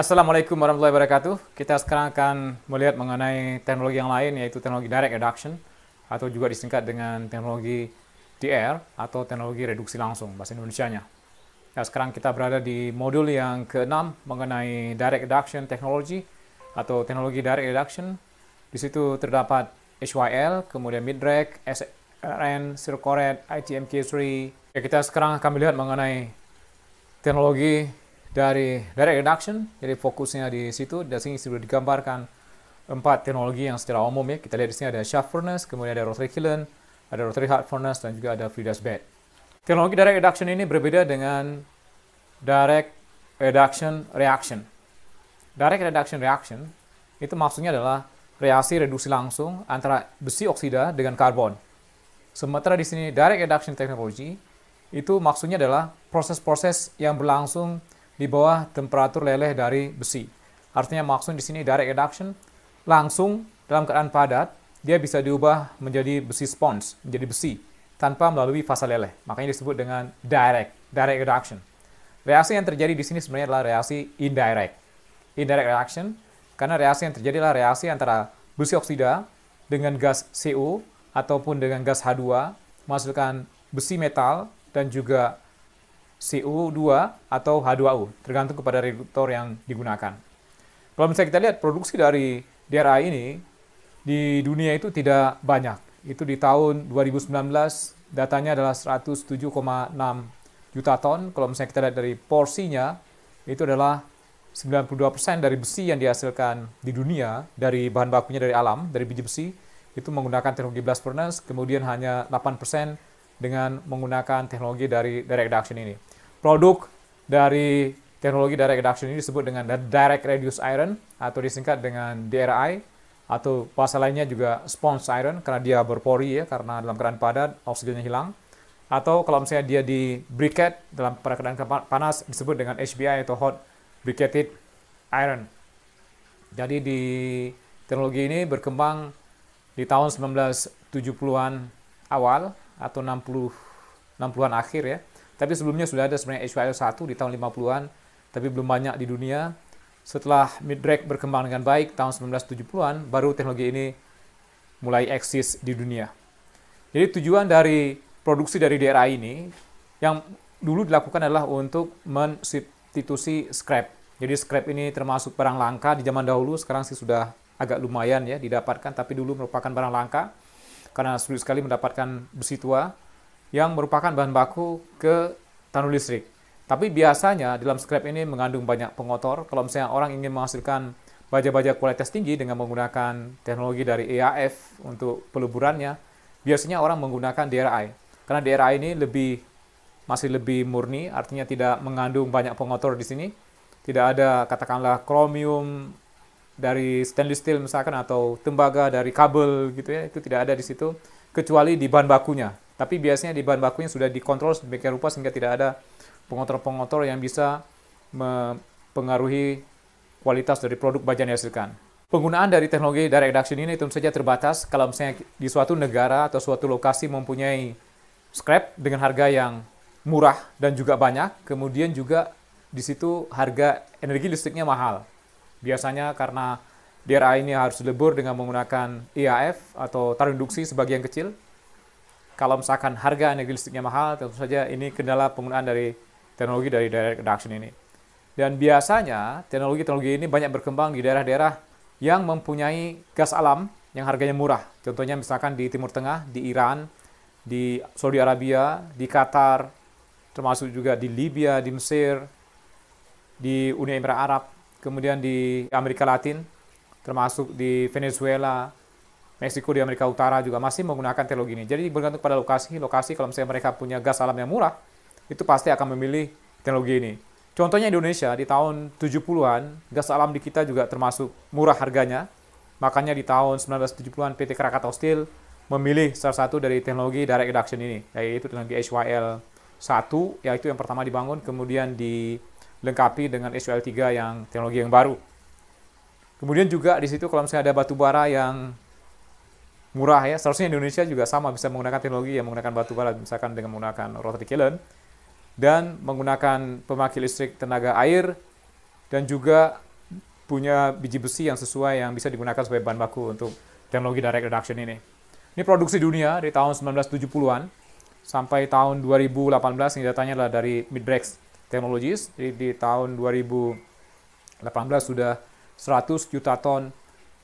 Assalamualaikum warahmatullahi wabarakatuh. Kita sekarang akan melihat mengenai teknologi yang lain, yaitu teknologi direct reduction, atau juga disingkat dengan teknologi DR, atau teknologi reduksi langsung, bahasa Indonesianya. Nah, sekarang kita berada di modul yang ke-6 mengenai direct reduction technology, atau teknologi direct reduction. Di situ terdapat HYL, kemudian mid-rack, SRN, Circored, ITMK3. Kita sekarang akan melihat mengenai teknologi dari direct reduction, jadi fokusnya di situ. Di sini sudah digambarkan 4 teknologi yang secara umum ya. Kita lihat di sini ada shaft furnace, kemudian ada rotary kiln, ada rotary hot furnace, dan juga ada free dash bed. Teknologi direct reduction ini berbeda dengan direct reduction reaction. Direct reduction reaction itu maksudnya adalah reaksi reduksi langsung antara besi oksida dengan karbon. Sementara di sini direct reduction technology itu maksudnya adalah proses-proses yang berlangsung di bawah temperatur leleh dari besi. Artinya maksud di sini direct reduction langsung dalam keadaan padat, dia bisa diubah menjadi besi sponge, menjadi besi tanpa melalui fasa leleh. Makanya disebut dengan direct reduction. Reaksi yang terjadi di sini sebenarnya adalah reaksi indirect reaction, karena reaksi yang terjadi adalah reaksi antara besi oksida dengan gas CO ataupun dengan gas H2 menghasilkan besi metal dan juga CO2 atau H2O, tergantung kepada reduktor yang digunakan. Kalau misalnya kita lihat produksi dari DRI ini, di dunia itu tidak banyak. Itu di tahun 2019, datanya adalah 107,6 juta ton. Kalau misalnya kita lihat dari porsinya, itu adalah 92% dari besi yang dihasilkan di dunia, dari bahan bakunya dari alam, dari biji besi, itu menggunakan teknologi blast furnace, kemudian hanya 8% dengan menggunakan teknologi dari direct reduction ini. Produk dari teknologi direct reduction ini disebut dengan direct reduced iron atau disingkat dengan DRI, atau bahasa lainnya juga sponge iron karena dia berpori ya, karena dalam keadaan padat oksigennya hilang. Atau kalau misalnya dia di briquette dalam pada keadaan panas disebut dengan HBI atau hot briquetted iron. Jadi di teknologi ini berkembang di tahun 1970-an awal atau 60-an akhir ya. Tapi sebelumnya sudah ada sebenarnya HYL1 di tahun 50-an, tapi belum banyak di dunia. Setelah mid-rack berkembang dengan baik tahun 1970-an, baru teknologi ini mulai eksis di dunia. Jadi tujuan dari produksi dari DRI ini, yang dulu dilakukan adalah untuk mensubstitusi scrap. Jadi scrap ini termasuk barang langka di zaman dahulu, sekarang sih sudah agak lumayan ya didapatkan, tapi dulu merupakan barang langka, karena sulit sekali mendapatkan besi tua yang merupakan bahan baku ke tandu listrik. Tapi biasanya dalam scrap ini mengandung banyak pengotor. Kalau misalnya orang ingin menghasilkan baja-baja kualitas tinggi dengan menggunakan teknologi dari EAF untuk peluburannya, biasanya orang menggunakan DRI. Karena DRI ini masih lebih murni, artinya tidak mengandung banyak pengotor di sini. Tidak ada katakanlah kromium dari stainless steel misalkan, atau tembaga dari kabel gitu ya, itu tidak ada di situ, kecuali di bahan bakunya. Tapi biasanya di bahan bakunya sudah dikontrol sedemikian rupa sehingga tidak ada pengotor-pengotor yang bisa mempengaruhi kualitas dari produk baja yang dihasilkan. Penggunaan dari teknologi direct reduction ini tentu saja terbatas kalau misalnya di suatu negara atau suatu lokasi mempunyai scrap dengan harga yang murah dan juga banyak, kemudian juga di situ harga energi listriknya mahal. Biasanya karena DRI ini harus dilebur dengan menggunakan EAF atau taruh induksi sebagian kecil. Kalau misalkan harga energi listriknya mahal, tentu saja ini kendala penggunaan dari teknologi dari direct reduction ini. Dan biasanya teknologi-teknologi ini banyak berkembang di daerah-daerah yang mempunyai gas alam yang harganya murah. Contohnya misalkan di Timur Tengah, di Iran, di Saudi Arabia, di Qatar, termasuk juga di Libya, di Mesir, di Uni Emirat Arab, kemudian di Amerika Latin, termasuk di Venezuela, Meksiko, di Amerika Utara juga masih menggunakan teknologi ini. Jadi bergantung pada lokasi kalau misalnya mereka punya gas alam yang murah, itu pasti akan memilih teknologi ini. Contohnya Indonesia, di tahun 70-an, gas alam di kita juga termasuk murah harganya. Makanya di tahun 1970-an PT Krakatau Steel memilih salah satu dari teknologi direct reduction ini, yaitu teknologi HYL1, yaitu yang pertama dibangun, kemudian dilengkapi dengan HYL3 yang teknologi yang baru. Kemudian juga di situ kalau misalnya ada batu bara yang murah ya, seharusnya Indonesia juga sama bisa menggunakan teknologi yang menggunakan batu bara, misalkan dengan menggunakan rotary kiln dan menggunakan pembangkit listrik tenaga air, dan juga punya biji besi yang sesuai yang bisa digunakan sebagai bahan baku untuk teknologi direct reduction ini. Ini produksi dunia di tahun 1970-an sampai tahun 2018, ini datanya adalah dari Midrex Technologies. Jadi di tahun 2018 sudah 100 juta ton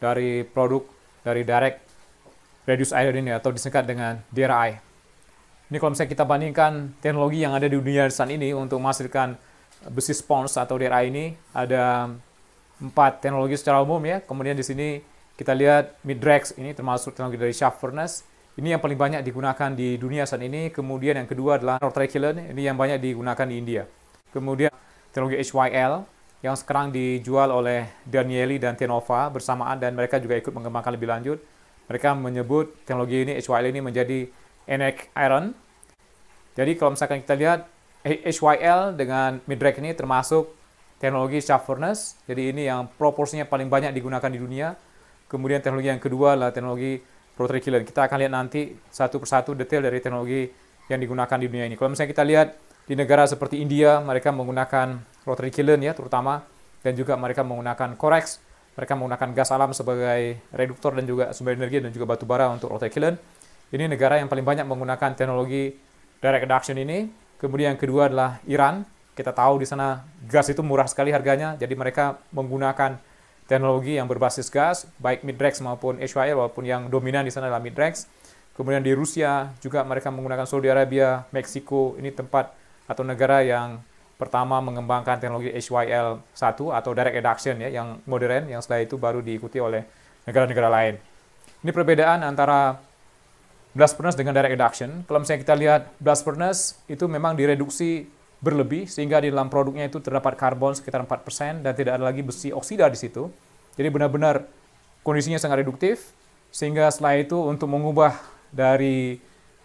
dari produk dari direct reduced iron ini atau disingkat dengan DRI. Ini kalau misalnya kita bandingkan teknologi yang ada di dunia saat ini untuk menghasilkan besi spons atau DRI ini, ada 4 teknologi secara umum ya. Kemudian di sini kita lihat Midrex ini termasuk teknologi dari shaft furnace. Ini yang paling banyak digunakan di dunia saat ini. Kemudian yang kedua adalah Northern, ini yang banyak digunakan di India. Kemudian teknologi HYL yang sekarang dijual oleh Danieli dan Tenova bersamaan, dan mereka juga ikut mengembangkan lebih lanjut. Mereka menyebut teknologi ini, HYL ini, menjadi NX Iron. Jadi kalau misalkan kita lihat HYL dengan Midrex ini termasuk teknologi shaft furnace. Jadi ini yang proporsinya paling banyak digunakan di dunia. Kemudian teknologi yang kedua adalah teknologi rotary kiln. Kita akan lihat nanti satu persatu detail dari teknologi yang digunakan di dunia ini. Kalau misalnya kita lihat di negara seperti India, mereka menggunakan rotary kiln ya terutama, dan juga mereka menggunakan Corex. Mereka menggunakan gas alam sebagai reduktor dan juga sumber energi, dan juga batu bara untuk rotary kiln. Ini negara yang paling banyak menggunakan teknologi direct reduction ini. Kemudian yang kedua adalah Iran. Kita tahu di sana gas itu murah sekali harganya, jadi mereka menggunakan teknologi yang berbasis gas, baik Midrex maupun HYL, walaupun yang dominan di sana adalah Midrex. Kemudian di Rusia juga mereka menggunakan Saudi Arabia, Meksiko, ini tempat atau negara yang pertama mengembangkan teknologi HYL1 atau direct reduction ya, yang modern, yang setelah itu baru diikuti oleh negara-negara lain. Ini perbedaan antara blast furnace dengan direct reduction. Kalau misalnya kita lihat blast furnace itu memang direduksi berlebih sehingga di dalam produknya itu terdapat karbon sekitar 4% dan tidak ada lagi besi oksida di situ. Jadi benar-benar kondisinya sangat reduktif, sehingga setelah itu untuk mengubah dari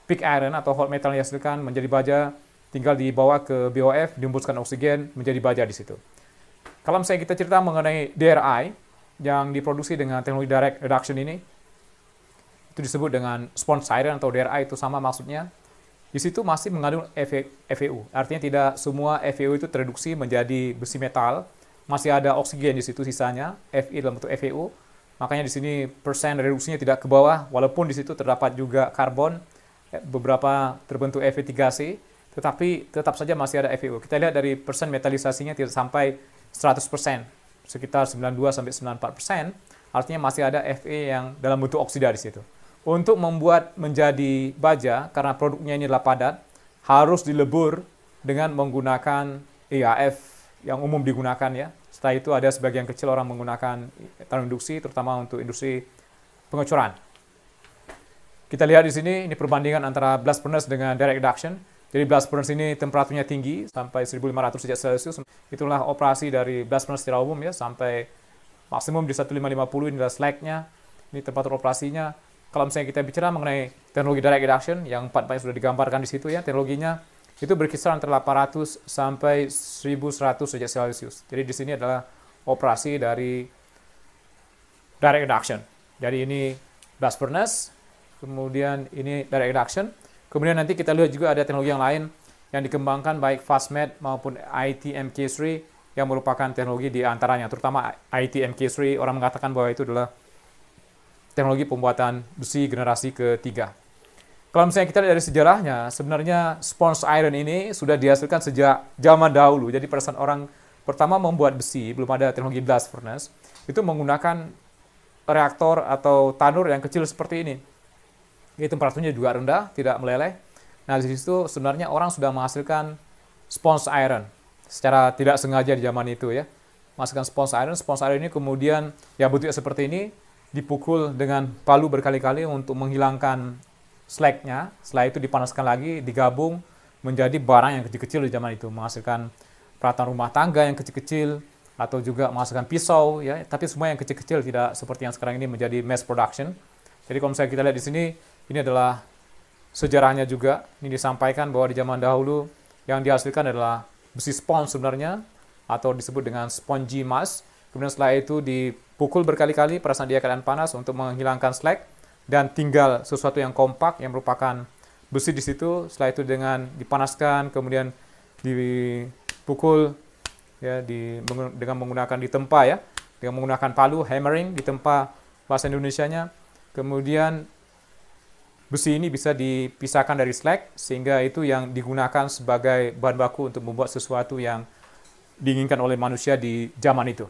pig iron atau hot metal yang dihasilkan menjadi baja, tinggal dibawa ke BOF, dihembuskan oksigen menjadi baja di situ. Kalau misalnya kita cerita mengenai DRI yang diproduksi dengan teknologi direct reduction ini, itu disebut dengan sponge iron atau DRI, itu sama maksudnya. Di situ masih mengandung FeU. Artinya tidak semua FeU itu tereduksi menjadi besi metal. Masih ada oksigen di situ sisanya, Fe dalam bentuk FeU. Makanya di sini persen reduksinya tidak ke bawah, walaupun di situ terdapat juga karbon, beberapa terbentuk Fe3C, tetapi tetap saja masih ada FeU. Kita lihat dari persen metalisasinya tidak sampai 100%, sekitar 92-94%, artinya masih ada Fe yang dalam bentuk oksida di situ. Untuk membuat menjadi baja, karena produknya ini adalah padat, harus dilebur dengan menggunakan EAF yang umum digunakan ya. Setelah itu ada sebagian kecil orang menggunakan tanam induksi, terutama untuk industri pengecoran. Kita lihat di sini, ini perbandingan antara blast furnace dengan direct reduction. Jadi blast furnace ini temperaturnya tinggi, sampai 1500 derajat Celcius. Itulah operasi dari blast furnace secara umum ya, sampai maksimum di 1550, ini adalah slag-nya. Ini temperatur operasinya. Kalau misalnya kita bicara mengenai teknologi direct reduction, yang 4 sudah digambarkan di situ ya, teknologinya itu berkisar antara 800 sampai 1100 derajat Celcius. Jadi di sini adalah operasi dari direct reduction. Jadi ini blast furnace, kemudian ini direct reduction. Kemudian nanti kita lihat juga ada teknologi yang lain yang dikembangkan baik FastMet maupun ITMK3 yang merupakan teknologi di antaranya, terutama ITMK3, orang mengatakan bahwa itu adalah teknologi pembuatan besi generasi ketiga. Kalau misalnya kita lihat dari sejarahnya, sebenarnya sponge iron ini sudah dihasilkan sejak zaman dahulu. Jadi pada saat orang pertama membuat besi, belum ada teknologi blast furnace, itu menggunakan reaktor atau tanur yang kecil seperti ini. Ini temperaturnya juga rendah, tidak meleleh. Nah, di situ sebenarnya orang sudah menghasilkan sponge iron secara tidak sengaja di zaman itu ya. Menghasilkan sponge iron ini kemudian ya bentuknya seperti ini, dipukul dengan palu berkali-kali untuk menghilangkan slag-nya. Setelah itu dipanaskan lagi, digabung menjadi barang yang kecil-kecil di zaman itu, menghasilkan peralatan rumah tangga yang kecil-kecil atau juga menghasilkan pisau ya, tapi semua yang kecil-kecil, tidak seperti yang sekarang ini menjadi mass production. Jadi kalau misalnya kita lihat di sini, ini adalah sejarahnya juga. Ini disampaikan bahwa di zaman dahulu yang dihasilkan adalah besi sponge sebenarnya, atau disebut dengan spongy mass. Kemudian setelah itu dipukul berkali-kali pada saat dia keadaan panas untuk menghilangkan slag, dan tinggal sesuatu yang kompak yang merupakan besi di situ. Setelah itu dengan dipanaskan, kemudian dipukul ya dengan menggunakan ditempa ya, dengan menggunakan palu, hammering di tempat bahasa Indonesianya. Kemudian besi ini bisa dipisahkan dari slag, sehingga itu yang digunakan sebagai bahan baku untuk membuat sesuatu yang diinginkan oleh manusia di zaman itu.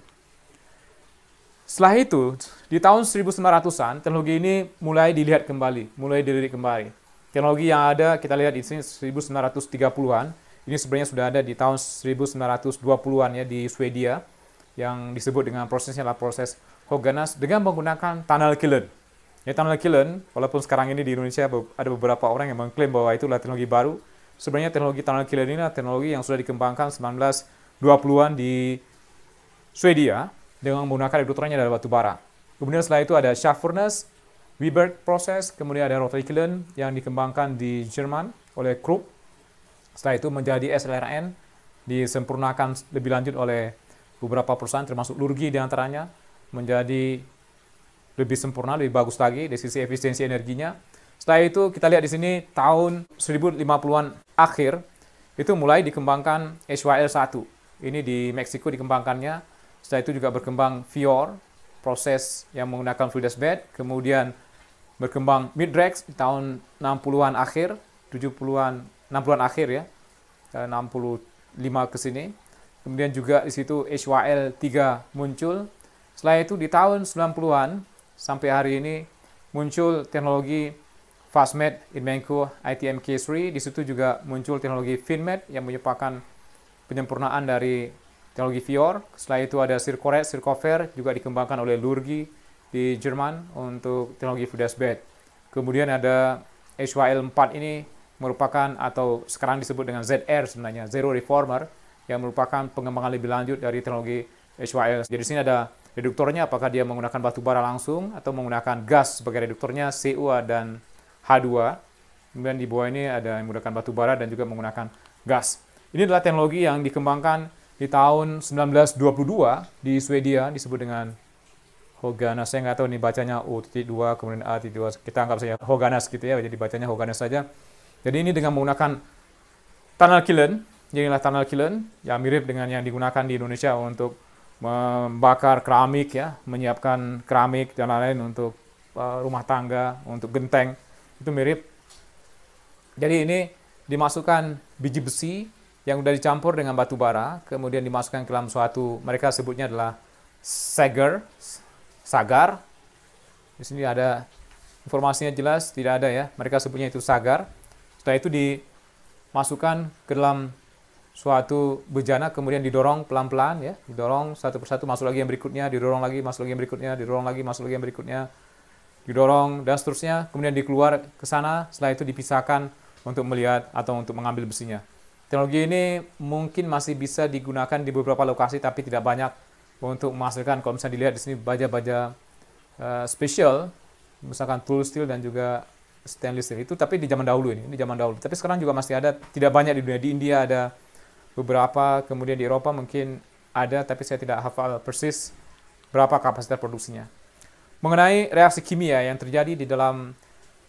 Setelah itu, di tahun 1900-an, teknologi ini mulai dilihat kembali, mulai dilirik kembali. Teknologi yang ada, kita lihat di sini 1930-an, ini sebenarnya sudah ada di tahun 1920-an ya di Swedia, yang disebut dengan prosesnya adalah proses Höganäs dengan menggunakan tunnel kiln. Ya, tunnel kiln, walaupun sekarang ini di Indonesia ada beberapa orang yang mengklaim bahwa itu adalah teknologi baru, sebenarnya teknologi tunnel kiln ini adalah teknologi yang sudah dikembangkan 1920-an di Swedia dengan menggunakan reduktornya dari batu bara. Kemudian setelah itu ada shaft furnace, Weber proses, kemudian ada rotary kiln yang dikembangkan di Jerman oleh Krupp. Setelah itu menjadi SLRN, disempurnakan lebih lanjut oleh beberapa perusahaan termasuk Lurgi diantaranya, menjadi lebih sempurna, lebih bagus lagi dari sisi efisiensi energinya. Setelah itu kita lihat di sini tahun 1050-an akhir itu mulai dikembangkan HYL1. Ini di Meksiko dikembangkannya. Setelah itu juga berkembang Fior, proses yang menggunakan fluidized bed. Kemudian berkembang Midrex di tahun 60-an akhir, 70-an, 60-an akhir ya, 65 ke sini. Kemudian juga di situ HYL3 muncul. Setelah itu di tahun 90-an sampai hari ini muncul teknologi Fastmet, Invenco, ITM-K3. Di situ juga muncul teknologi Finmet yang merupakan penyempurnaan dari teknologi Fior. Setelah itu ada Circoret, Circover juga dikembangkan oleh Lurgi di Jerman untuk teknologi fluidized bed. Kemudian ada HYL4 ini merupakan atau sekarang disebut dengan ZR sebenarnya, Zero Reformer, yang merupakan pengembangan lebih lanjut dari teknologi HYL. Jadi di sini ada reduktornya, apakah dia menggunakan batu bara langsung atau menggunakan gas sebagai reduktornya, CuA dan H2. Kemudian di bawah ini ada yang menggunakan batu bara dan juga menggunakan gas. Ini adalah teknologi yang dikembangkan di tahun 1922 di Swedia, disebut dengan Höganäs. Saya nggak tahu nih bacanya O.2 kemudian A.2. Kita anggap saja Höganäs gitu ya, jadi bacanya Höganäs saja. Jadi ini dengan menggunakan tunnel kiln, inilah tunnel kiln yang mirip dengan yang digunakan di Indonesia untuk membakar keramik ya, menyiapkan keramik dan lain-lain untuk rumah tangga, untuk genteng, itu mirip. Jadi ini dimasukkan biji besi yang sudah dicampur dengan batu bara, kemudian dimasukkan ke dalam suatu, mereka sebutnya adalah sagar. Di sini ada informasinya jelas, tidak ada ya, mereka sebutnya itu sagar. Setelah itu dimasukkan ke dalam suatu bejana, kemudian didorong pelan-pelan ya, didorong satu persatu, masuk lagi yang berikutnya, didorong lagi, masuk lagi yang berikutnya, didorong lagi, masuk lagi yang berikutnya, didorong dan seterusnya, kemudian dikeluar ke sana. Setelah itu dipisahkan untuk melihat atau untuk mengambil besinya. Teknologi ini mungkin masih bisa digunakan di beberapa lokasi, tapi tidak banyak untuk menghasilkan. Kalau misalnya dilihat di sini baja-baja spesial, misalkan tool steel dan juga stainless steel itu, tapi di zaman dahulu ini zaman dahulu. Tapi sekarang juga masih ada, tidak banyak di dunia. Di India ada beberapa, kemudian di Eropa mungkin ada, tapi saya tidak hafal persis berapa kapasitas produksinya. Mengenai reaksi kimia yang terjadi di dalam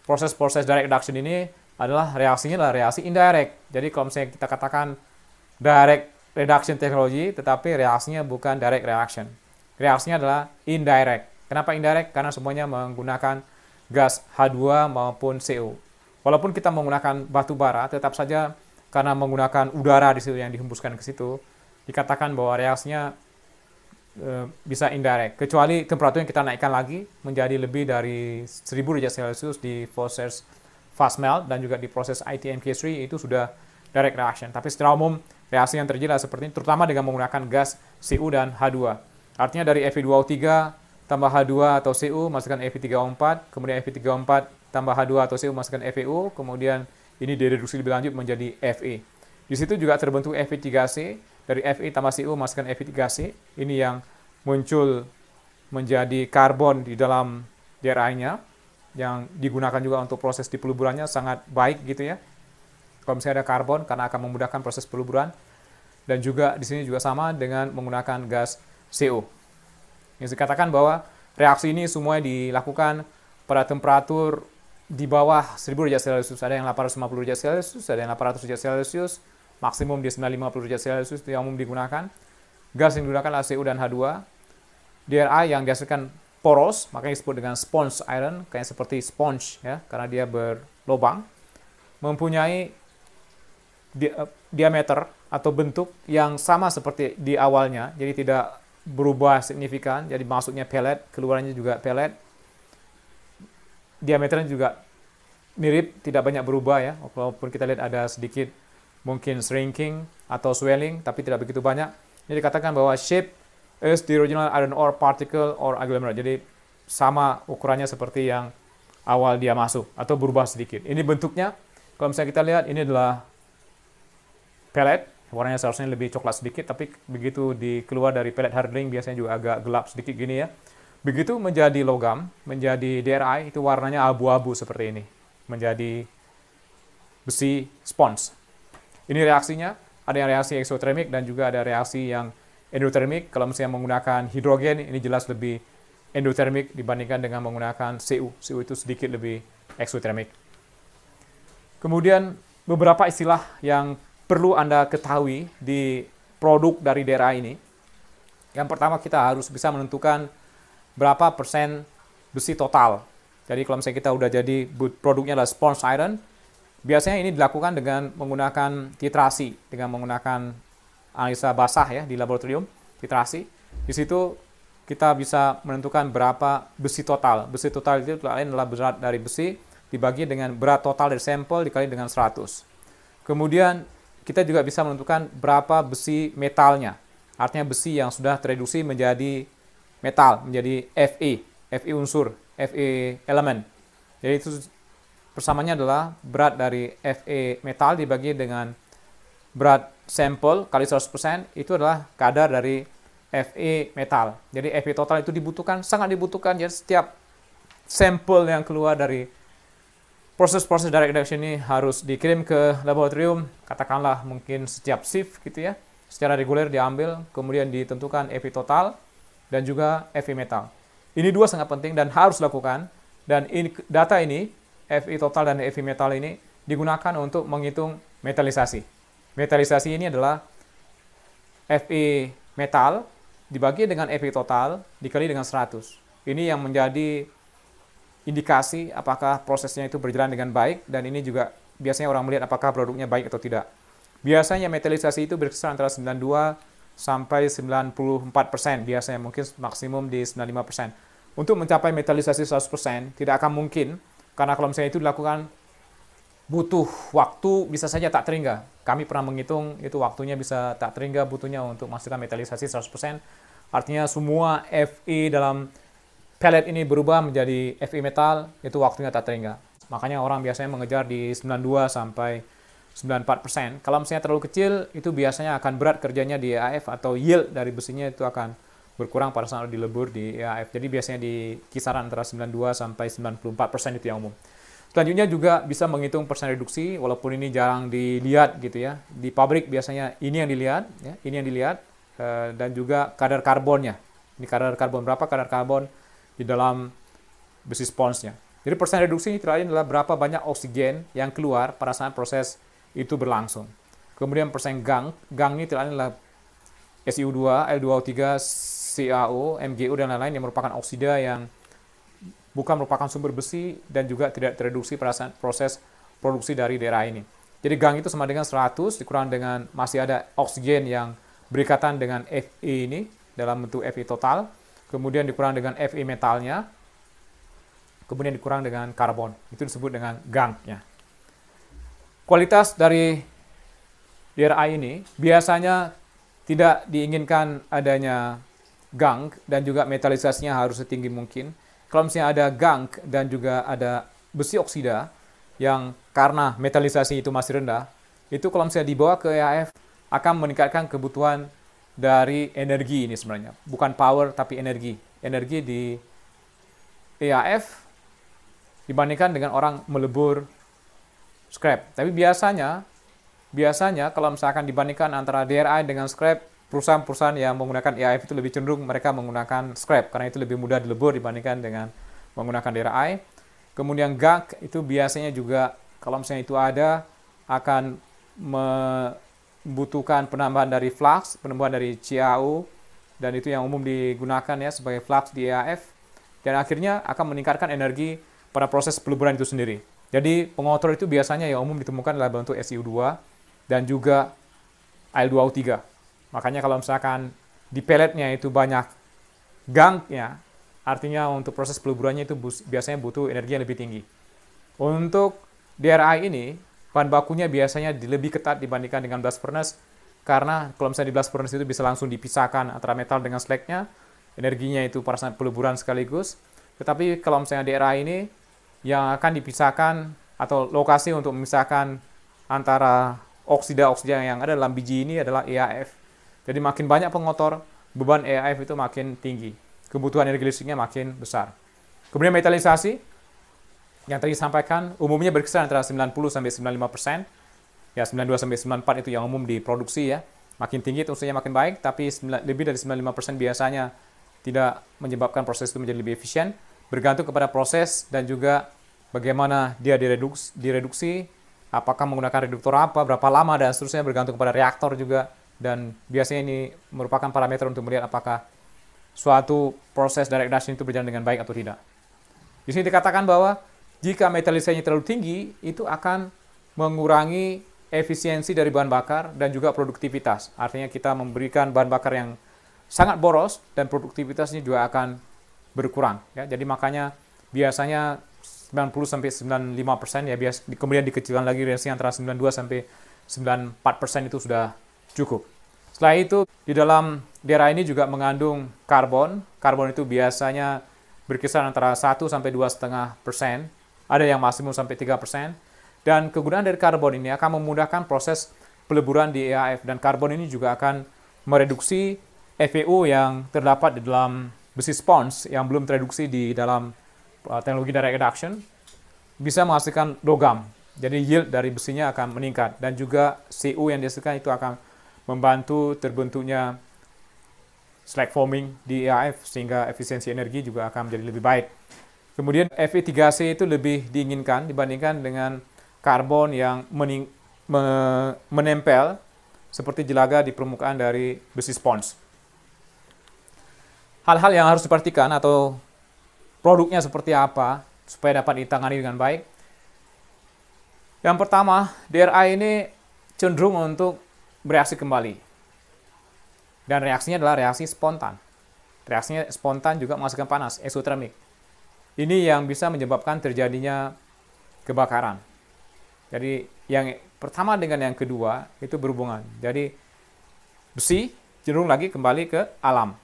proses-proses direct reduction ini adalah reaksinya adalah reaksi indirect. Jadi kalau misalnya kita katakan direct reduction teknologi, tetapi reaksinya bukan direct reaction. Reaksinya adalah indirect. Kenapa indirect? Karena semuanya menggunakan gas H2 maupun CO. Walaupun kita menggunakan batu bara, tetap saja karena menggunakan udara di situ yang dihembuskan ke situ, dikatakan bahwa reaksinya bisa indirect. Kecuali temperatur yang kita naikkan lagi menjadi lebih dari 1000 derajat Celcius di proses fast melt dan juga di proses ITM-K3 itu sudah direct reaction. Tapi secara umum reaksi yang terjadi seperti ini, terutama dengan menggunakan gas Cu dan H2. Artinya dari Fe2O3 tambah H2 atau Cu masukkan Fe3O4, kemudian Fe3O4 tambah H2 atau Cu masukkan FeO, kemudian ini direduksi lebih lanjut menjadi Fe. Di situ juga terbentuk Fe3C, dari Fe tambah Cu masukkan Fe3C. Ini yang muncul menjadi karbon di dalam DRI-nya, yang digunakan juga untuk proses di peluburannya sangat baik gitu ya. Kalau misalnya ada karbon, karena akan memudahkan proses peluburan. Dan juga di sini juga sama dengan menggunakan gas CO. Yang dikatakan bahwa reaksi ini semuanya dilakukan pada temperatur di bawah 1000 derajat Celcius. Ada yang 850 derajat Celcius, ada yang 800 derajat Celcius, maksimum di 950 derajat Celcius itu yang umum digunakan. Gas yang digunakan adalah Cu dan H2. DRI yang dihasilkan poros, makanya disebut dengan sponge iron, kayak seperti sponge ya, karena dia berlubang, mempunyai diameter atau bentuk yang sama seperti di awalnya, jadi tidak berubah signifikan. Jadi masuknya pellet, keluarnya juga pellet. Diameternya juga mirip, tidak banyak berubah ya, walaupun kita lihat ada sedikit mungkin shrinking atau swelling, tapi tidak begitu banyak. Jadi dikatakan bahwa shape is the original iron ore particle or agglomerate. Jadi sama ukurannya seperti yang awal dia masuk atau berubah sedikit. Ini bentuknya, kalau misalnya kita lihat, ini adalah pellet, warnanya seharusnya lebih coklat sedikit, tapi begitu keluar dari pellet hardening biasanya juga agak gelap sedikit gini ya. Begitu menjadi logam, menjadi DRI, itu warnanya abu-abu seperti ini, menjadi besi sponge. Ini reaksinya, ada yang reaksi exothermic dan juga ada reaksi yang endothermic. Kalau misalnya menggunakan hidrogen, ini jelas lebih endothermic dibandingkan dengan menggunakan Cu. Cu itu sedikit lebih exothermic. Kemudian beberapa istilah yang perlu Anda ketahui di produk dari DRI ini. Yang pertama, kita harus bisa menentukan berapa persen besi total. Jadi kalau misalnya kita udah jadi produknya adalah sponge iron, biasanya ini dilakukan dengan menggunakan titrasi, dengan menggunakan analisa basah ya di laboratorium, titrasi. Di situ kita bisa menentukan berapa besi total. Besi total itu adalah berat dari besi dibagi dengan berat total dari sampel dikali dengan 100. Kemudian kita juga bisa menentukan berapa besi metalnya. Artinya besi yang sudah tereduksi menjadi metal, menjadi Fe, Fe unsur, Fe elemen. Jadi itu persamanya adalah berat dari Fe metal dibagi dengan berat sampel kali 100%, itu adalah kadar dari Fe metal. Jadi Fe total itu dibutuhkan, sangat dibutuhkan. Jadi setiap sampel yang keluar dari proses-proses direct reduction ini harus dikirim ke laboratorium, katakanlah mungkin setiap shift gitu ya, secara reguler diambil, kemudian ditentukan Fe total dan juga Fe metal. Ini dua sangat penting dan harus dilakukan, dan data ini, Fe total dan Fe metal ini digunakan untuk menghitung metalisasi. Metalisasi ini adalah Fe metal dibagi dengan Fe total dikali dengan 100. Ini yang menjadi indikasi apakah prosesnya itu berjalan dengan baik, dan ini juga biasanya orang melihat apakah produknya baik atau tidak. Biasanya metalisasi itu berkisar antara 92 sampai 94%, biasanya mungkin maksimum di 95%. Untuk mencapai metalisasi 100% tidak akan mungkin, karena kalau misalnya itu dilakukan butuh waktu, bisa saja tak terhingga. Kami pernah menghitung itu waktunya bisa tak terhingga butuhnya untuk memastikan metalisasi 100%. Artinya semua Fe dalam pellet ini berubah menjadi Fe metal, itu waktunya tak terhingga. Makanya orang biasanya mengejar di 92 sampai 94%. Kalau misalnya terlalu kecil, itu biasanya akan berat kerjanya di EAF, atau yield dari besinya itu akan berkurang pada saat dilebur di EAF. Jadi biasanya di kisaran antara 92 sampai 94% itu yang umum. Selanjutnya juga bisa menghitung persen reduksi, walaupun ini jarang dilihat gitu ya. Di pabrik biasanya ini yang dilihat, ya, ini yang dilihat, dan juga kadar karbonnya. Ini kadar karbon, berapa kadar karbon di dalam besi sponsnya. Jadi persen reduksi terakhir adalah berapa banyak oksigen yang keluar pada saat proses itu berlangsung. Kemudian persen gang ini terakhir adalah SiO2, L2O3, CaO, MgO dan lain-lain yang merupakan oksida yang bukan merupakan sumber besi dan juga tidak tereduksi pada saat proses produksi dari daerah ini. Jadi gang itu sama dengan 100 dikurang dengan masih ada oksigen yang berikatan dengan Fe ini dalam bentuk Fe total. Kemudian dikurang dengan Fe metalnya, kemudian dikurang dengan karbon. Itu disebut dengan gangnya. Kualitas dari DRI ini biasanya tidak diinginkan adanya gang, dan juga metalisasinya harus setinggi mungkin. Kalau misalnya ada gang dan juga ada besi oksida yang karena metalisasi itu masih rendah, itu kalau misalnya dibawa ke EAF akan meningkatkan kebutuhan dari energi ini sebenarnya. Bukan power, tapi energi. Energi di EAF dibandingkan dengan orang melebur scrap. Tapi biasanya kalau misalkan dibandingkan antara DRI dengan scrap, perusahaan-perusahaan yang menggunakan EAF itu lebih cenderung mereka menggunakan scrap, karena itu lebih mudah dilebur dibandingkan dengan menggunakan DRI. Kemudian gang itu biasanya juga kalau misalnya itu ada akan membutuhkan penambahan dari flux, penambahan dari CaO dan itu yang umum digunakan ya sebagai flux di EAF, dan akhirnya akan meningkatkan energi pada proses peluburan itu sendiri. Jadi pengotor itu biasanya yang umum ditemukan dalam bentuk SiO2 dan juga Al2O3. Makanya kalau misalkan di pelletnya itu banyak gangnya, artinya untuk proses peluburannya itu biasanya butuh energi yang lebih tinggi. Untuk DRI ini, bahan bakunya biasanya lebih ketat dibandingkan dengan blast furnace, karena kalau misalnya di blast furnace itu bisa langsung dipisahkan antara metal dengan slagnya, energinya itu pada saat peluburan sekaligus. Tetapi kalau misalnya DRI ini, yang akan dipisahkan atau lokasi untuk memisahkan antara oksida-oksida yang ada dalam biji ini adalah EAF. Jadi makin banyak pengotor, beban EAF itu makin tinggi. Kebutuhan energi listriknya makin besar. Kemudian metalisasi, yang tadi disampaikan, umumnya berkisar antara 90-95%. Ya, 92-94 itu yang umum diproduksi ya. Makin tinggi tentunya makin baik, tapi lebih dari 95% biasanya tidak menyebabkan proses itu menjadi lebih efisien. Bergantung kepada proses dan juga bagaimana dia direduksi, apakah menggunakan reduktor apa, berapa lama, dan seterusnya, bergantung kepada reaktor juga. Dan biasanya ini merupakan parameter untuk melihat apakah suatu proses direct reduction itu berjalan dengan baik atau tidak. Di sini dikatakan bahwa jika metalisasinya terlalu tinggi, itu akan mengurangi efisiensi dari bahan bakar dan juga produktivitas. Artinya kita memberikan bahan bakar yang sangat boros dan produktivitasnya juga akan berkurang. Ya. Jadi makanya biasanya 90-95% ya, kemudian dikecilkan lagi range antara 92-94% itu sudah cukup. Setelah itu, di dalam DRI ini juga mengandung karbon. Karbon itu biasanya berkisar antara 1-2,5%. Ada yang maksimum sampai 3%. Dan kegunaan dari karbon ini akan memudahkan proses peleburan di EAF. Dan karbon ini juga akan mereduksi FeO yang terdapat di dalam besi sponge yang belum tereduksi di dalam teknologi direct reduction, bisa menghasilkan logam. Jadi yield dari besinya akan meningkat. Dan juga CO yang dihasilkan itu akan membantu terbentuknya slag forming di EAF, sehingga efisiensi energi juga akan menjadi lebih baik. Kemudian Fe3C itu lebih diinginkan dibandingkan dengan karbon yang menempel seperti jelaga di permukaan dari besi sponge. Hal-hal yang harus diperhatikan atau produknya seperti apa supaya dapat ditangani dengan baik. Yang pertama, DRI ini cenderung untuk bereaksi kembali. Dan reaksinya adalah reaksi spontan. Reaksinya spontan juga menghasilkan panas, exothermic. Ini yang bisa menyebabkan terjadinya kebakaran. Jadi yang pertama dengan yang kedua itu berhubungan. Jadi besi cenderung lagi kembali ke alam.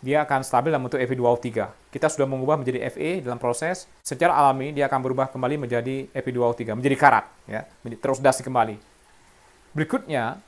Dia akan stabil dalam bentuk Fe2O3. Kita sudah mengubah menjadi Fe dalam proses. Secara alami dia akan berubah kembali menjadi Fe2O3, menjadi karat, ya, teroksidasi kembali. Berikutnya,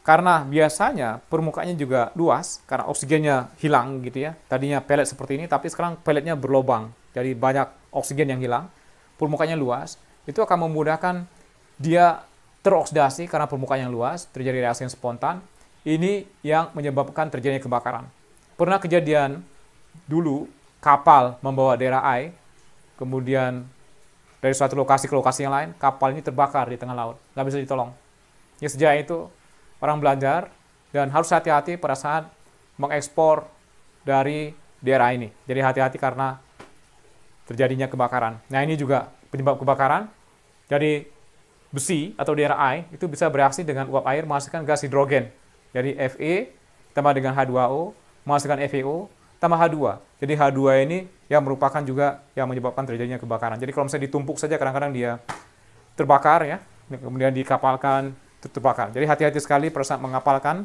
karena biasanya permukaannya juga luas, karena oksigennya hilang gitu ya. Tadinya pellet seperti ini, tapi sekarang pelletnya berlobang. Jadi banyak oksigen yang hilang, permukaannya luas. Itu akan memudahkan dia teroksidasi karena permukaan yang luas, terjadi reaksi yang spontan. Ini yang menyebabkan terjadinya kebakaran. Pernah kejadian dulu kapal membawa DRI, kemudian dari suatu lokasi ke lokasi yang lain, kapal ini terbakar di tengah laut, nggak bisa ditolong. Ya, sejak itu orang belajar dan harus hati-hati pada saat mengekspor dari DRI ini. Jadi hati-hati karena terjadinya kebakaran. Nah, ini juga penyebab kebakaran. Jadi besi atau DRI itu bisa bereaksi dengan uap air menghasilkan gas hidrogen. Jadi Fe tambah dengan H2O menghasilkan FeO tambah H2. Jadi H2 ini yang merupakan juga yang menyebabkan terjadinya kebakaran. Jadi kalau misalnya ditumpuk saja kadang-kadang dia terbakar ya, kemudian dikapalkan terbakar. Jadi hati-hati sekali pada saat mengapalkan.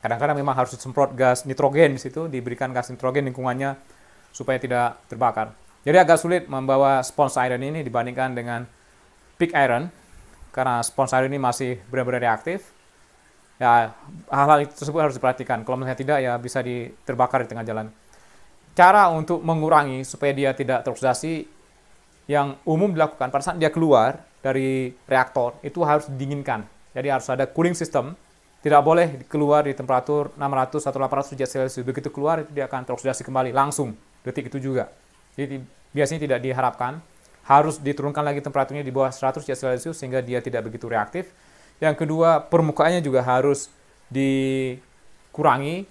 Kadang-kadang memang harus disemprot gas nitrogen di situ, diberikan gas nitrogen lingkungannya supaya tidak terbakar. Jadi agak sulit membawa sponge iron ini dibandingkan dengan pig iron karena sponge iron ini masih benar-benar reaktif. Ya, hal-hal tersebut harus diperhatikan. Kalau misalnya tidak, ya bisa terbakar di tengah jalan. Cara untuk mengurangi supaya dia tidak teroksidasi yang umum dilakukan pada saat dia keluar dari reaktor itu harus didinginkan. Jadi harus ada cooling system. Tidak boleh keluar di temperatur 600 atau 800 derajat Celcius. Begitu keluar itu dia akan teroksidasi kembali langsung detik itu juga. Jadi biasanya tidak diharapkan. Harus diturunkan lagi temperaturnya di bawah 100 derajat Celcius sehingga dia tidak begitu reaktif. Yang kedua, permukaannya juga harus dikurangi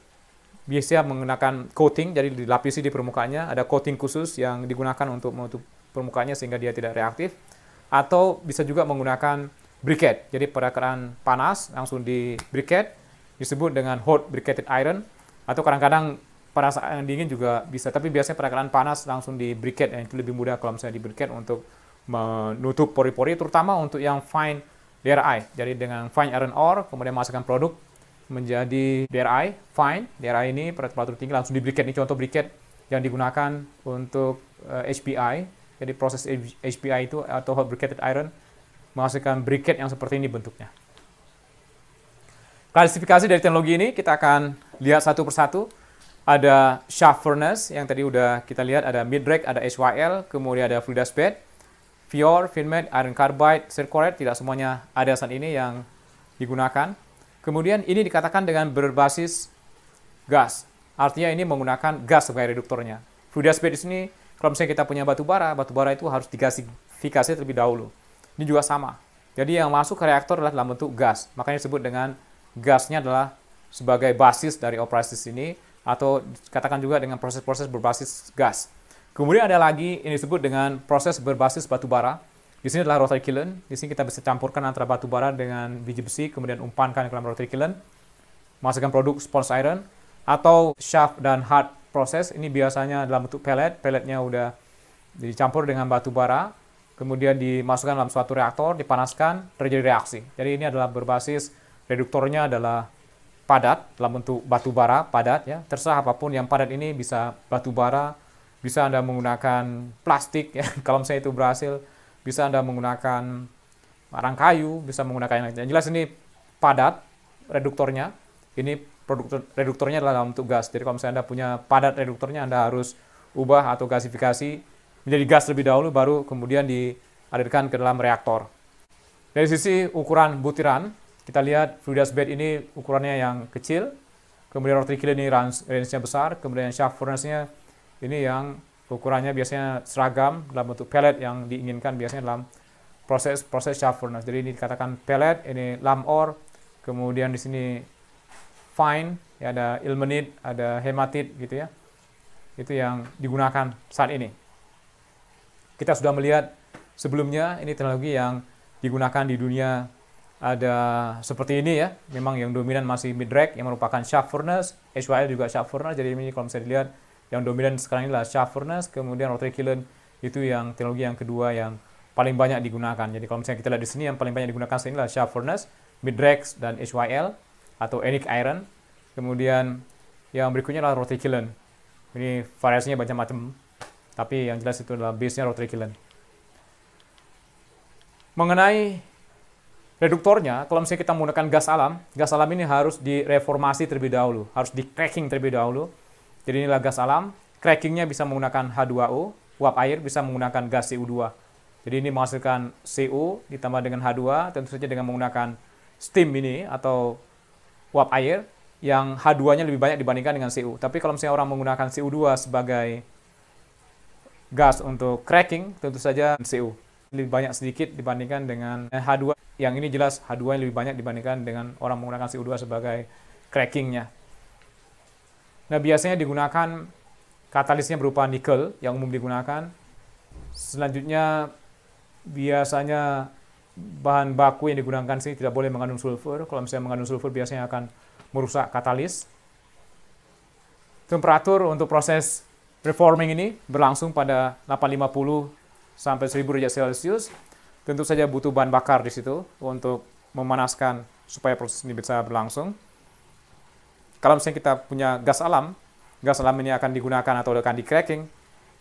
biasa menggunakan coating, jadi dilapisi di permukaannya, ada coating khusus yang digunakan untuk menutup permukaannya sehingga dia tidak reaktif, atau bisa juga menggunakan briquette, jadi pada keadaan panas langsung di briquette, disebut dengan hot briquetted iron, atau kadang-kadang pada saat yang dingin juga bisa, tapi biasanya pada keadaan panas langsung di briquette, yang itu lebih mudah kalau misalnya di briquette untuk menutup pori-pori, terutama untuk yang fine DRI. Jadi dengan fine iron ore, kemudian masukkan produk menjadi DRI, fine. DRI ini pada temperatur tinggi langsung di briquette. Ini contoh briquette yang digunakan untuk HBI. Jadi proses HBI itu atau hot briquetted iron menghasilkan briquette yang seperti ini bentuknya. Klasifikasi dari teknologi ini kita akan lihat satu persatu. Ada shaft furnace yang tadi udah kita lihat, ada mid-rack, ada HYL, kemudian ada fluidized bed, Fior, Finmed, iron carbide, zirconia, tidak semuanya ada saat ini yang digunakan. Kemudian ini dikatakan dengan berbasis gas. Artinya ini menggunakan gas sebagai reduktornya. Fluidized bed di sini, kalau misalnya kita punya batu bara itu harus digasifikasi terlebih dahulu. Ini juga sama. Jadi yang masuk ke reaktor adalah dalam bentuk gas. Makanya disebut dengan gasnya adalah sebagai basis dari operasi ini, atau katakan juga dengan proses-proses berbasis gas. Kemudian ada lagi yang disebut dengan proses berbasis batu bara. Di sini adalah rotary kiln. Di sini kita bisa campurkan antara batu bara dengan biji besi, kemudian umpankan ke dalam rotary kiln, masukkan produk sponge iron, atau shaft dan hard proses. Ini biasanya dalam bentuk pellet. Pelletnya udah dicampur dengan batu bara, kemudian dimasukkan dalam suatu reaktor, dipanaskan, terjadi reaksi. Jadi ini adalah berbasis reduktornya adalah padat dalam bentuk batu bara padat ya. Terserah apapun yang padat ini, bisa batu bara, bisa Anda menggunakan plastik ya, kalau misalnya itu berhasil, bisa Anda menggunakan barang kayu, bisa menggunakan yang lain. Yang jelas ini padat reduktornya. Ini produk reduktornya adalah dalam bentuk gas. Jadi kalau misalnya Anda punya padat reduktornya, Anda harus ubah atau gasifikasi menjadi gas lebih dahulu, baru kemudian dialirkan ke dalam reaktor. Dari sisi ukuran butiran, kita lihat fluidized bed ini ukurannya yang kecil, kemudian rotary kiln ini range-nya besar, kemudian shaft furnace-nya ini yang ukurannya biasanya seragam dalam bentuk pellet yang diinginkan biasanya dalam proses shaft furnace. Jadi ini dikatakan pellet, ini lam ore, kemudian di sini fine, ya ada ilmenite, ada hematite gitu ya. Itu yang digunakan saat ini. Kita sudah melihat sebelumnya, ini teknologi yang digunakan di dunia ada seperti ini ya. Memang yang dominan masih mid-rack yang merupakan shaft furnace, HYL juga shaft furnace. Jadi ini kalau bisa dilihat yang dominan sekarang ini adalah shaft furnace, kemudian rotary kiln itu yang teknologi yang kedua yang paling banyak digunakan. Jadi kalau misalnya kita lihat di sini yang paling banyak digunakan sini adalah shaft furnace, mid-rack dan HYL atau enic iron. Kemudian yang berikutnya adalah rotary kiln. Ini variasinya macam-macam, tapi yang jelas itu adalah base-nya rotary kiln. Mengenai reduktornya, kalau misalnya kita menggunakan gas alam ini harus direformasi terlebih dahulu, harus di cracking terlebih dahulu. Jadi inilah gas alam, crackingnya bisa menggunakan H2O, uap air bisa menggunakan gas CO2. Jadi ini menghasilkan CO ditambah dengan H2, tentu saja dengan menggunakan steam ini atau uap air, yang H2-nya lebih banyak dibandingkan dengan CO. Tapi kalau misalnya orang menggunakan CO2 sebagai gas untuk cracking, tentu saja CO lebih banyak sedikit dibandingkan dengan H2. Yang ini jelas H2 yang lebih banyak dibandingkan dengan orang menggunakan CO2 sebagai crackingnya. Nah, biasanya digunakan katalisnya berupa nikel yang umum digunakan. Selanjutnya, biasanya bahan baku yang digunakan sini tidak boleh mengandung sulfur. Kalau misalnya mengandung sulfur, biasanya akan merusak katalis. Temperatur untuk proses reforming ini berlangsung pada 850 sampai 1000 derajat Celcius. Tentu saja butuh bahan bakar di situ untuk memanaskan supaya proses ini bisa berlangsung. Kalau misalnya kita punya gas alam ini akan digunakan atau akan di cracking,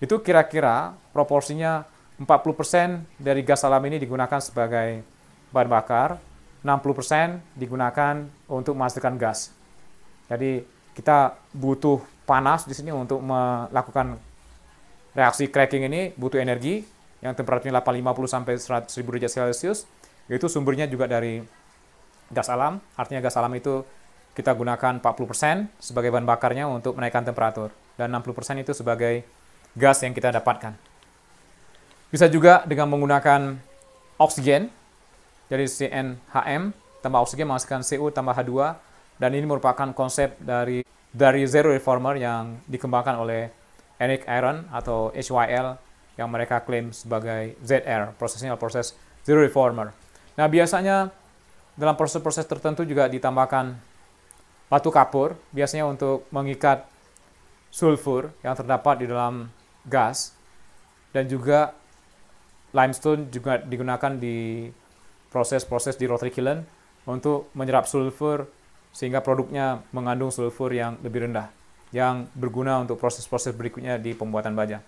itu kira-kira proporsinya 40% dari gas alam ini digunakan sebagai bahan bakar, 60% digunakan untuk menghasilkan gas. Jadi kita butuh panas di sini untuk melakukan reaksi cracking ini, butuh energi yang temperaturnya 850 sampai 1000 derajat Celcius. Itu sumbernya juga dari gas alam, artinya gas alam itu kita gunakan 40% sebagai bahan bakarnya untuk menaikkan temperatur, dan 60% itu sebagai gas yang kita dapatkan. Bisa juga dengan menggunakan oksigen, jadi CnHm tambah oksigen menghasilkan CO tambah H2, dan ini merupakan konsep dari dari Zero Reformer yang dikembangkan oleh Enik Aaron atau HYL yang mereka klaim sebagai ZR, prosesnya proses Zero Reformer. Nah, biasanya dalam proses-proses tertentu juga ditambahkan batu kapur, biasanya untuk mengikat sulfur yang terdapat di dalam gas, dan juga limestone juga digunakan di proses-proses di rotary kiln untuk menyerap sulfur sehingga produknya mengandung sulfur yang lebih rendah yang berguna untuk proses-proses berikutnya di pembuatan baja.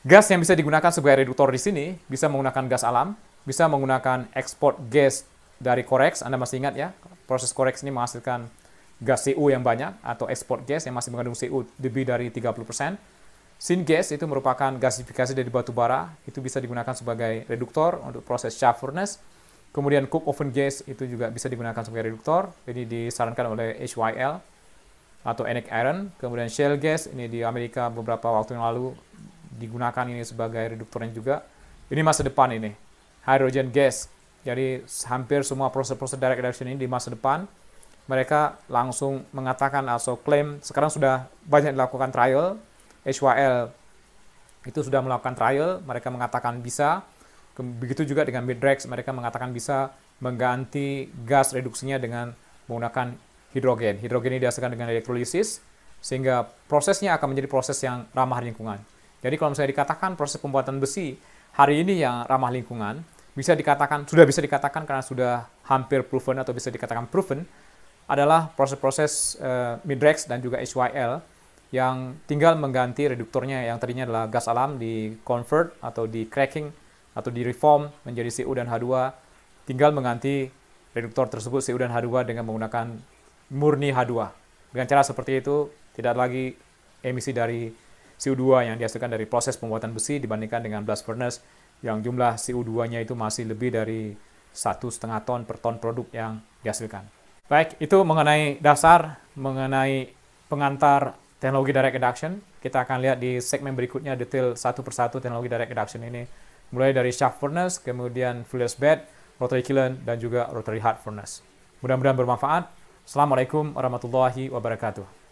Gas yang bisa digunakan sebagai reduktor di sini bisa menggunakan gas alam, bisa menggunakan ekspor gas dari Corex. Anda masih ingat ya, proses Corex ini menghasilkan gas CO yang banyak atau ekspor gas yang masih mengandung CO lebih dari 30%. Syngas itu merupakan gasifikasi dari batu bara, itu bisa digunakan sebagai reduktor untuk proses shaft furnace. Kemudian coke oven gas itu juga bisa digunakan sebagai reduktor, ini disarankan oleh HYL atau Enik Aaron. Kemudian shale gas, ini di Amerika beberapa waktu yang lalu digunakan ini sebagai reduktornya juga. Ini masa depan ini, hydrogen gas. Jadi hampir semua proses-proses direct reduction ini di masa depan, mereka langsung mengatakan atau klaim, sekarang sudah banyak dilakukan trial, HYL itu sudah melakukan trial, mereka mengatakan bisa. Begitu juga dengan Midrex, mereka mengatakan bisa mengganti gas reduksinya dengan menggunakan hidrogen. Hidrogen ini dihasilkan dengan elektrolisis, sehingga prosesnya akan menjadi proses yang ramah lingkungan. Jadi kalau misalnya dikatakan proses pembuatan besi hari ini yang ramah lingkungan, sudah bisa dikatakan karena sudah hampir proven atau bisa dikatakan proven, adalah proses-proses Midrex dan juga HYL yang tinggal mengganti reduktornya yang tadinya adalah gas alam di convert atau di cracking atau di reform menjadi CO dan H2, tinggal mengganti reduktor tersebut CO dan H2 dengan menggunakan murni H2. Dengan cara seperti itu, tidak lagi emisi dari CO2 yang dihasilkan dari proses pembuatan besi dibandingkan dengan blast furnace yang jumlah CO2-nya itu masih lebih dari 1,5 ton per ton produk yang dihasilkan. Baik, itu mengenai dasar, mengenai pengantar teknologi direct reduction. Kita akan lihat di segmen berikutnya detail satu persatu teknologi direct reduction ini. Mulai dari shaft furnace, kemudian furnace bed, rotary kiln, dan juga rotary hard furnace. Mudah-mudahan bermanfaat. Assalamualaikum warahmatullahi wabarakatuh.